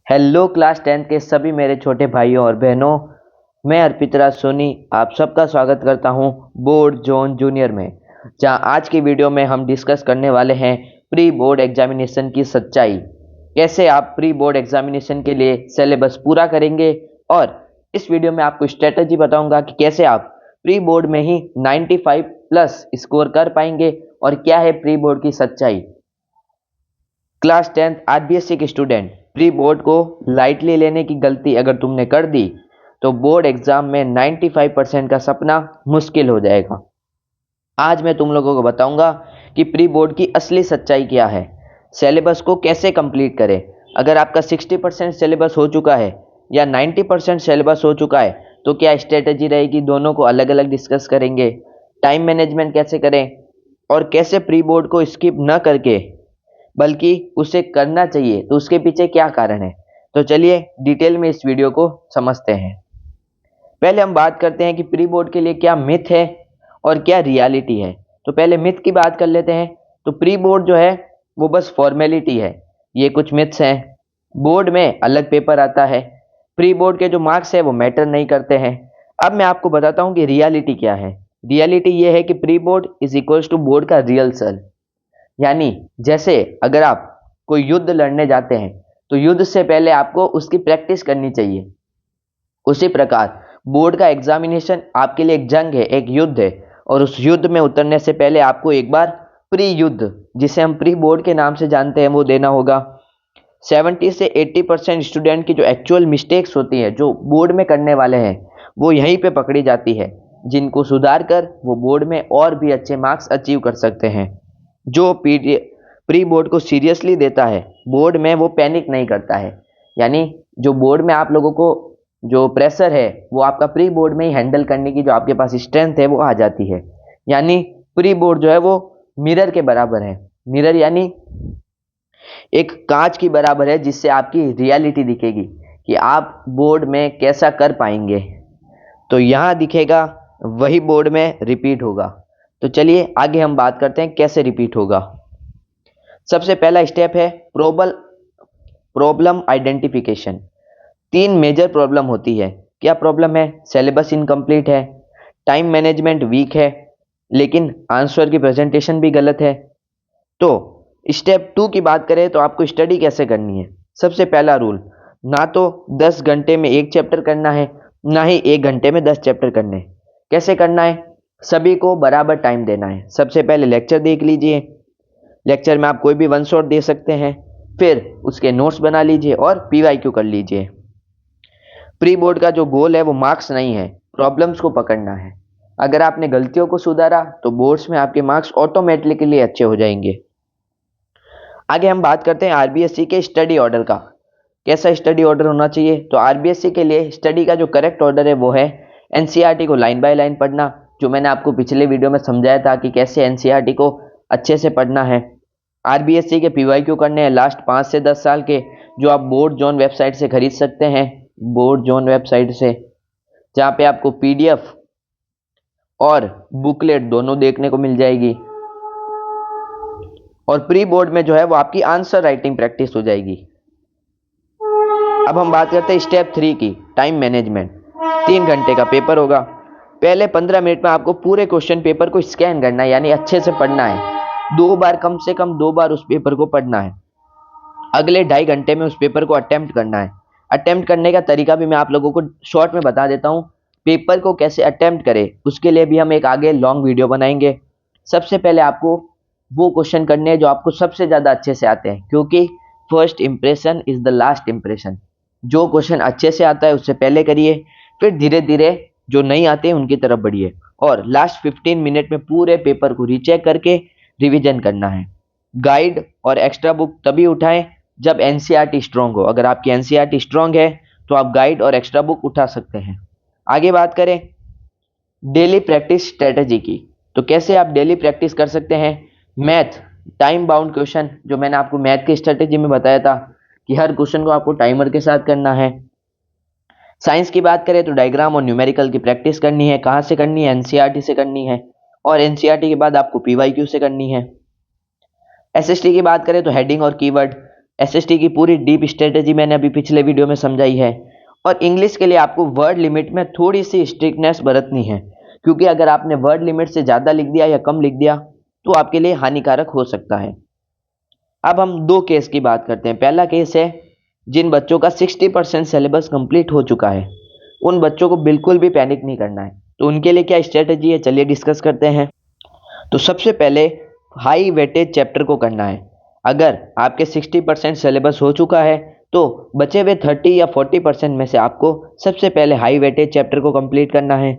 Hello class 10th के सभी मेरे छोटे भाइयों और बहनों। मैं अर्पितराज सोनी आप सबका स्वागत करता हूं बोर्ड जोन जूनियर में, जहां आज की वीडियो में हम डिस्कस करने वाले हैं प्री बोर्ड एग्जामिनेशन की सच्चाई। कैसे आप प्री बोर्ड एग्जामिनेशन के लिए सिलेबस पूरा करेंगे, और इस वीडियो में आपको स्ट्रेटजी बताऊंगा कि कैसे आप प्री बोर्ड में ही 95 प्लस स्कोर कर पाएंगे और क्या है प्री बोर्ड की सच्चाई। क्लास 10th आरबीएससी के स्टूडेंट, प्री बोर्ड को लाइटली लेने की गलती अगर तुमने कर दी तो बोर्ड एग्जाम में 95% का सपना मुश्किल हो जाएगा। आज मैं तुम लोगों को बताऊंगा कि प्री बोर्ड की असली सच्चाई क्या है, सिलेबस को कैसे कंप्लीट करें। अगर आपका 60% सिलेबस हो चुका है या 90% सिलेबस हो चुका है तो क्या स्ट्रेटजी रहेगी, दोनों को अलग अलग डिस्कस करेंगे। टाइम मैनेजमेंट कैसे करें और कैसे प्री बोर्ड को स्किप न करके बल्कि उसे करना चाहिए, तो उसके पीछे क्या कारण है। तो चलिए डिटेल में इस वीडियो को समझते हैं। पहले हम बात करते हैं कि प्री बोर्ड के लिए क्या मिथ है और क्या रियलिटी है। तो पहले मिथ की बात कर लेते हैं। तो प्री बोर्ड जो है वो बस फॉर्मेलिटी है, ये कुछ मिथ्स हैं। बोर्ड में अलग पेपर आता है, प्री बोर्ड के जो मार्क्स है वो मैटर नहीं करते हैं। अब मैं आपको बताता हूँ कि रियलिटी क्या है। रियलिटी ये है कि pre board is equals to board का रियल सेल। यानी जैसे अगर आप कोई युद्ध लड़ने जाते हैं तो युद्ध से पहले आपको उसकी प्रैक्टिस करनी चाहिए, उसी प्रकार बोर्ड का एग्जामिनेशन आपके लिए एक जंग है, एक युद्ध है, और उस युद्ध में उतरने से पहले आपको एक बार प्री युद्ध, जिसे हम प्री बोर्ड के नाम से जानते हैं, वो देना होगा। 70 से 80% स्टूडेंट की जो एक्चुअल मिस्टेक्स होती है जो बोर्ड में करने वाले हैं वो यहीं पे पकड़ी जाती है, जिनको सुधार कर वो बोर्ड में और भी अच्छे मार्क्स अचीव कर सकते हैं। जो प्री बोर्ड को सीरियसली देता है, बोर्ड में वो पैनिक नहीं करता है। यानी जो बोर्ड में आप लोगों को जो प्रेशर है वो आपका प्री बोर्ड में ही हैंडल करने की जो आपके पास स्ट्रेंथ है वो आ जाती है। यानी प्री बोर्ड जो है वो मिरर के बराबर है। मिरर यानी एक कांच की बराबर है, जिससे आपकी रियलिटी दिखेगी कि आप बोर्ड में कैसा कर पाएंगे। तो यहाँ दिखेगा वही बोर्ड में रिपीट होगा। तो चलिए आगे हम बात करते हैं कैसे रिपीट होगा। सबसे पहला स्टेप है प्रॉब्लम आइडेंटिफिकेशन। 3 मेजर प्रॉब्लम होती है। क्या प्रॉब्लम है? सिलेबस इनकम्प्लीट है, टाइम मैनेजमेंट वीक है, लेकिन आंसर की प्रेजेंटेशन भी गलत है। तो स्टेप 2 की बात करें तो आपको स्टडी कैसे करनी है। सबसे पहला रूल, ना तो 10 घंटे में एक चैप्टर करना है, ना ही 1 घंटे में 10 चैप्टर करने। कैसे करना है? सभी को बराबर टाइम देना है। सबसे पहले लेक्चर देख लीजिए, लेक्चर में आप कोई भी वन शॉट दे सकते हैं, फिर उसके नोट्स बना लीजिए और पीवाईक्यू कर लीजिए। प्री बोर्ड का जो गोल है वो मार्क्स नहीं है, प्रॉब्लम्स को पकड़ना है। अगर आपने गलतियों को सुधारा तो बोर्ड्स में आपके मार्क्स ऑटोमेटिकली अच्छे हो जाएंगे। आगे हम बात करते हैं आरबीएससी के स्टडी ऑर्डर का। कैसा स्टडी ऑर्डर होना चाहिए? तो आरबीएससी के लिए स्टडी का जो करेक्ट ऑर्डर है वो है एनसीईआरटी को लाइन बाय लाइन पढ़ना, जो मैंने आपको पिछले वीडियो में समझाया था कि कैसे एनसीईआरटी को अच्छे से पढ़ना है। आरबीएससी के पीवाईक्यू करने हैं लास्ट 5 से 10 साल के, जो आप बोर्ड जोन वेबसाइट से खरीद सकते हैं। बोर्ड जोन वेबसाइट से, जहाँ पे आपको पीडीएफ और बुकलेट दोनों देखने को मिल जाएगी। और प्री बोर्ड में जो है वो आपकी आंसर राइटिंग प्रैक्टिस हो जाएगी। अब हम बात करते हैं स्टेप 3 की, टाइम मैनेजमेंट। 3 घंटे का पेपर होगा। पहले 15 मिनट में आपको पूरे क्वेश्चन पेपर को स्कैन करना है, यानी अच्छे से पढ़ना है। 2 बार, कम से कम 2 बार उस पेपर को पढ़ना है। अगले 2.5 घंटे में उस पेपर को अटेम्प्ट करना है। अटेम्प्ट करने का तरीका भी मैं आप लोगों को शॉर्ट में बता देता हूँ। पेपर को कैसे अटेम्प्ट करें उसके लिए भी हम एक आगे लॉन्ग वीडियो बनाएंगे। सबसे पहले आपको वो क्वेश्चन करने हैं जो आपको सबसे ज़्यादा अच्छे से आते हैं, क्योंकि first impression is the last impression. जो क्वेश्चन अच्छे से आता है उससे पहले करिए, फिर धीरे धीरे जो नहीं आते हैं उनकी तरफ बढ़िए, और लास्ट 15 मिनट में पूरे पेपर को रीचेक करके रिवीजन करना है। गाइड और एक्स्ट्रा बुक तभी उठाएं जब एनसीईआरटी स्ट्रांग हो। अगर आपकी एनसीईआरटी स्ट्रांग है तो आप गाइड और एक्स्ट्रा बुक उठा सकते हैं। आगे बात करें डेली प्रैक्टिस स्ट्रेटजी की, तो कैसे आप डेली प्रैक्टिस कर सकते हैं। मैथ टाइम बाउंड क्वेश्चन, जो मैंने आपको मैथ की स्ट्रेटजी में बताया था कि हर क्वेश्चन को आपको टाइमर के साथ करना है। साइंस की बात करें तो डायग्राम और न्यूमेरिकल की प्रैक्टिस करनी है। कहाँ से करनी है? एनसीईआरटी से करनी है, और एनसीईआरटी के बाद आपको पीवाईक्यू से करनी है। एसएसटी की बात करें तो हेडिंग और कीवर्ड, एसएसटी की पूरी डीप स्ट्रेटेजी मैंने अभी पिछले वीडियो में समझाई है। और इंग्लिश के लिए आपको वर्ड लिमिट में थोड़ी सी स्ट्रिक्टनेस बरतनी है, क्योंकि अगर आपने वर्ड लिमिट से ज़्यादा लिख दिया या कम लिख दिया तो आपके लिए हानिकारक हो सकता है। अब हम दो केस की बात करते हैं। पहला केस है जिन बच्चों का 60% सिलेबस कंप्लीट हो चुका है, उन बच्चों को बिल्कुल भी पैनिक नहीं करना है। तो उनके लिए क्या स्ट्रेटजी है, चलिए डिस्कस करते हैं। तो सबसे पहले हाई वेटेज चैप्टर को करना है। अगर आपके 60% सिलेबस हो चुका है तो बचे हुए 30 या 40% में से आपको सबसे पहले हाई वेटेज चैप्टर को कंप्लीट करना है।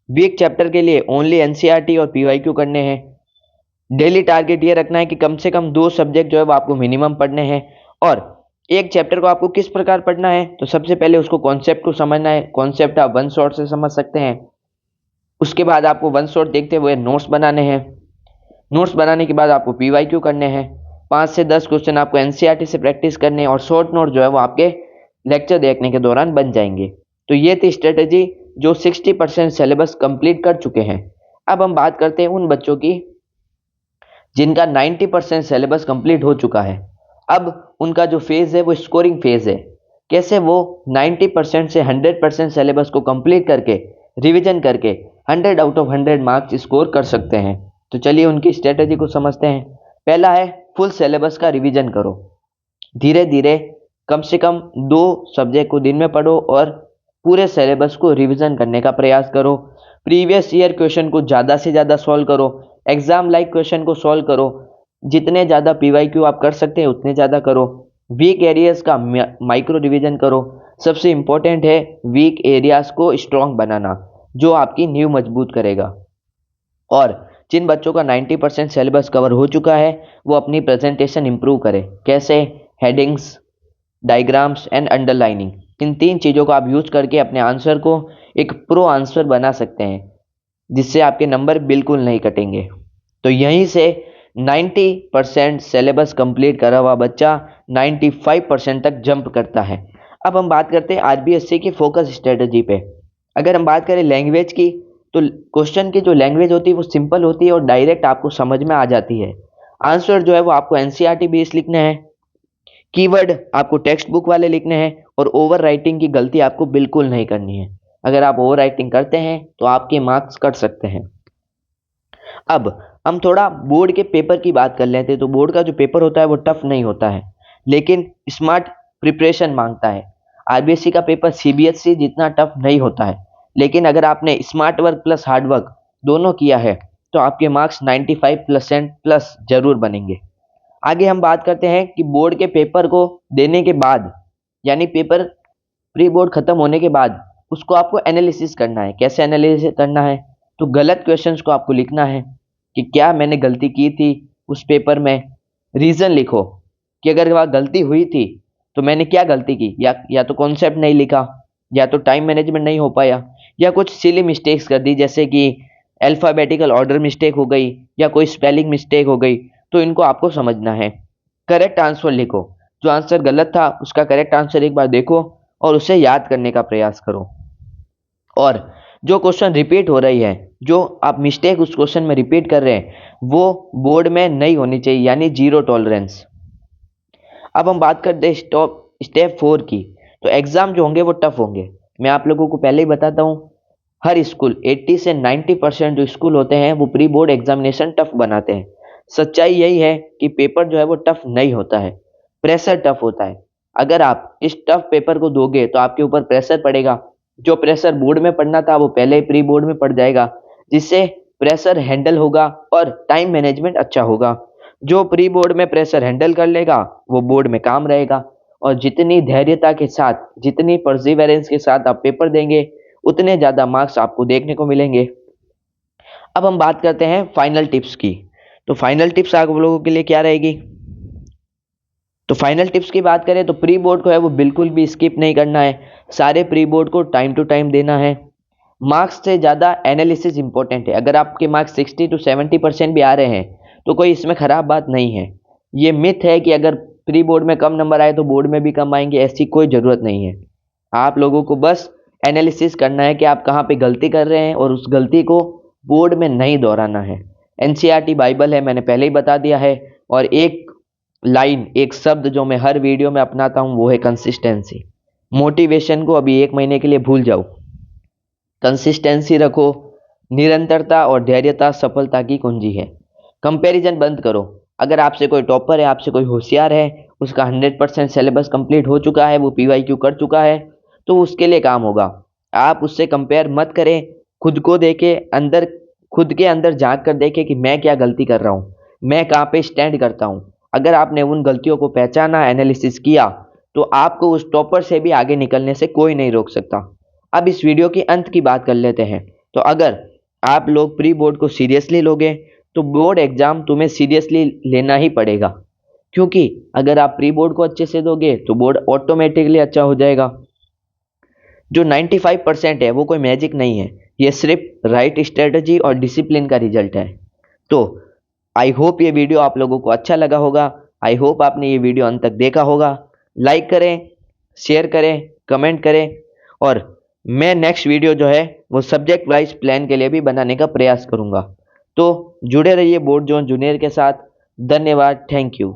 वीक चैप्टर के लिए ओनली एनसीईआरटी और पीवाईक्यू करने हैं। डेली टारगेट ये रखना है कि कम से कम 2 सब्जेक्ट जो है वो आपको मिनिमम पढ़ने हैं। और एक चैप्टर को आपको किस प्रकार पढ़ना है, तो सबसे पहले उसको कॉन्सेप्ट को समझना है। कॉन्सेप्ट आप वन शॉट से समझ सकते हैं। उसके बाद आपको वन शॉट देखते हुए नोट्स बनाने हैं। नोट्स बनाने के बाद आपको पीवाईक्यू करने हैं। 5 से 10 क्वेश्चन आपको एनसीईआरटी से प्रैक्टिस करने हैं और शॉर्ट नोट जो है वो आपके लेक्चर देखने के दौरान बन जाएंगे। तो ये थी स्ट्रेटेजी जो 60% सिलेबस कंप्लीट कर चुके हैं। अब हम बात करते हैं उन बच्चों की जिनका 90% सिलेबस कंप्लीट हो चुका है। अब उनका जो फेज़ है वो स्कोरिंग फेज़ है। कैसे वो 90% से 100% सिलेबस को कंप्लीट करके रिवीजन करके 100 आउट ऑफ 100 मार्क्स स्कोर कर सकते हैं। तो चलिए उनकी स्ट्रेटेजी को समझते हैं। पहला है फुल सिलेबस का रिवीजन करो। धीरे धीरे कम से कम 2 सब्जेक्ट को दिन में पढ़ो और पूरे सिलेबस को रिवीजन करने का प्रयास करो। प्रीवियस ईयर क्वेश्चन को ज़्यादा से ज़्यादा सॉल्व करो। एग्जाम लाइक क्वेश्चन को सॉल्व करो। जितने ज़्यादा पीवाईक्यू आप कर सकते हैं उतने ज़्यादा करो। वीक एरियाज का माइक्रो रिवीजन करो। सबसे इंपॉर्टेंट है वीक एरियाज को स्ट्रॉन्ग बनाना, जो आपकी नींव मजबूत करेगा। और जिन बच्चों का 90% सिलेबस कवर हो चुका है वो अपनी प्रेजेंटेशन इंप्रूव करें। कैसे? हेडिंग्स, डायग्राम्स एंड अंडरलाइनिंग, इन 3 चीज़ों को आप यूज करके अपने आंसर को एक प्रो आंसर बना सकते हैं, जिससे आपके नंबर बिल्कुल नहीं कटेंगे। तो यहीं से 90% सिलेबस कंप्लीट करा हुआ बच्चा 95% तक जंप करता है। अब हम बात करते हैं आरबीएससी की फोकस स्ट्रेटजी पे। अगर हम बात करें लैंग्वेज की, तो क्वेश्चन की जो लैंग्वेज होती है वो सिंपल होती है और डायरेक्ट आपको समझ में आ जाती है। आंसर जो है वो आपको एनसीईआरटी बेस्ड लिखने हैं। कीवर्ड आपको टेक्स्ट बुक वाले लिखने हैं और ओवर राइटिंग की गलती आपको बिल्कुल नहीं करनी है। अगर आप ओवर राइटिंग करते हैं तो आपके मार्क्स कट सकते हैं। अब हम थोड़ा बोर्ड के पेपर की बात कर लेते हैं। तो बोर्ड का जो पेपर होता है वो टफ नहीं होता है, लेकिन स्मार्ट प्रिपरेशन मांगता है। आरबीएससी का पेपर सीबीएसई जितना टफ नहीं होता है, लेकिन अगर आपने smart work plus hard work दोनों किया है तो आपके मार्क्स 95% प्लस जरूर बनेंगे। आगे हम बात करते हैं कि बोर्ड के पेपर को देने के बाद, यानी पेपर प्री बोर्ड खत्म होने के बाद उसको आपको एनालिसिस करना है। कैसे एनालिसिस करना है? तो गलत क्वेश्चंस को आपको लिखना है कि क्या मैंने गलती की थी उस पेपर में। रीज़न लिखो कि अगर वह गलती हुई थी तो मैंने क्या गलती की, या तो कॉन्सेप्ट नहीं लिखा, या तो टाइम मैनेजमेंट नहीं हो पाया, या कुछ सिली मिस्टेक्स कर दी, जैसे कि अल्फ़ाबेटिकल ऑर्डर मिस्टेक हो गई या कोई स्पेलिंग मिस्टेक हो गई। तो इनको आपको समझना है। करेक्ट आंसर लिखो। जो आंसर गलत था उसका करेक्ट आंसर एक बार देखो और उसे याद करने का प्रयास करो। और जो क्वेश्चन रिपीट हो रही है, जो आप मिस्टेक उस क्वेश्चन में रिपीट कर रहे हैं, वो बोर्ड में नहीं होनी चाहिए, यानी 0 टॉलरेंस। अब हम बात करते हैं स्टेप 4 की। तो एग्ज़ाम जो होंगे वो टफ होंगे। मैं आप लोगों को पहले ही बताता हूँ, हर स्कूल 80 से 90% जो स्कूल होते हैं वो प्री बोर्ड एग्जामिनेशन टफ बनाते हैं। सच्चाई यही है कि पेपर जो है वो टफ नहीं होता है, प्रेशर टफ होता है। अगर आप इस टफ पेपर को दोगे तो आपके ऊपर प्रेशर पड़ेगा। जो प्रेशर बोर्ड में पड़ना था वो पहले ही प्री बोर्ड में पड़ जाएगा, जिससे प्रेशर हैंडल होगा और टाइम मैनेजमेंट अच्छा होगा। जो प्री बोर्ड में प्रेशर हैंडल कर लेगा वो बोर्ड में काम रहेगा। और जितनी धैर्यता के साथ, जितनी परसिवेरेंस के साथ आप पेपर देंगे, उतने ज़्यादा मार्क्स आपको देखने को मिलेंगे। अब हम बात करते हैं फाइनल टिप्स की। तो फाइनल टिप्स आप लोगों के लिए क्या रहेगी? तो फाइनल टिप्स की बात करें तो प्री बोर्ड को है वो बिल्कुल भी स्किप नहीं करना है। सारे प्री बोर्ड को टाइम टू टाइम देना है। मार्क्स से ज़्यादा एनालिसिस इंपॉर्टेंट है। अगर आपके मार्क्स 60 to 70% भी आ रहे हैं तो कोई इसमें ख़राब बात नहीं है। ये मिथ है कि अगर प्री बोर्ड में कम नंबर आए तो बोर्ड में भी कम आएंगे, ऐसी कोई ज़रूरत नहीं है। आप लोगों को बस एनालिसिस करना है कि आप कहाँ पे गलती कर रहे हैं और उस गलती को बोर्ड में नहीं दोहराना है। एनसीईआरटी बाइबल है, मैंने पहले ही बता दिया है। और एक लाइन, एक शब्द जो मैं हर वीडियो में अपनाता हूं वो है कंसिस्टेंसी। मोटिवेशन को अभी 1 महीने के लिए भूल जाओ, कंसिस्टेंसी रखो। निरंतरता और धैर्यता सफलता की कुंजी है। कंपैरिजन बंद करो। अगर आपसे कोई टॉपर है, आपसे कोई होशियार है, उसका 100% सिलेबस कंप्लीट हो चुका है, वो PYQ कर चुका है, तो उसके लिए काम होगा। आप उससे कंपेयर मत करें। खुद को देखे अंदर, खुद के अंदर झांक कर देखें कि मैं क्या गलती कर रहा हूँ, मैं कहाँ पे स्टैंड करता हूँ। अगर आपने उन गलतियों को पहचाना, एनालिसिस किया, तो आपको उस टॉपर से भी आगे निकलने से कोई नहीं रोक सकता। अब इस वीडियो के अंत की बात कर लेते हैं। तो अगर आप लोग प्री बोर्ड को सीरियसली लोगे तो बोर्ड एग्जाम तुम्हें सीरियसली लेना ही पड़ेगा, क्योंकि अगर आप प्री बोर्ड को अच्छे से दोगे तो बोर्ड ऑटोमेटिकली अच्छा हो जाएगा। जो 95% है वो कोई मैजिक नहीं है, ये सिर्फ राइट स्ट्रेटजी और डिसिप्लिन का रिजल्ट है। तो आई होप ये वीडियो आप लोगों को अच्छा लगा होगा। आई होप आपने ये वीडियो अंत तक देखा होगा। लाइक करें, शेयर करें, कमेंट करें, और मैं नेक्स्ट वीडियो जो है वो सब्जेक्ट वाइज प्लान के लिए भी बनाने का प्रयास करूंगा। तो जुड़े रहिए बोर्ड जोन जूनियर के साथ। धन्यवाद, थैंक यू।